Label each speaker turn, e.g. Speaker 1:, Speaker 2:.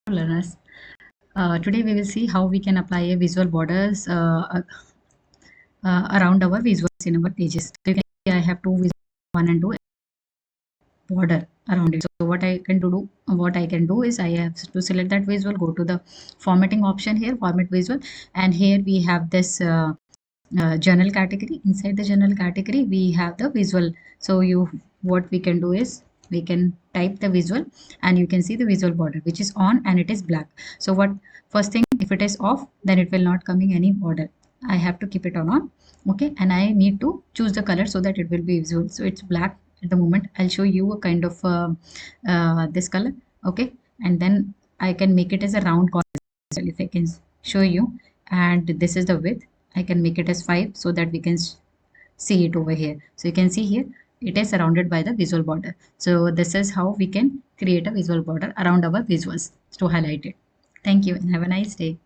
Speaker 1: Learners. Today we will see how we can apply a visual borders around our visuals in our pages. So you can see I have two visual, one and two border around it. So what I can do is I have to select that visual, go to the formatting option here, format visual, and here we have this general category. Inside the general category we have the visual. So what we can do is we can type the visual and you can see the visual border which is on and it is black. So what first thing, if it is off, then it will not coming any border. I have to keep it on. Okay, and I need to choose the color so that it will be visible. So it's black at the moment. I'll show you a kind of this color. Okay, and then I can make it as a round corner if I can show you. And this is the width. I can make it as 5 so that we can see it over here. So you can see here it is surrounded by the visual border. So this is how we can create a visual border around our visuals to highlight it. Thank you and have a nice day.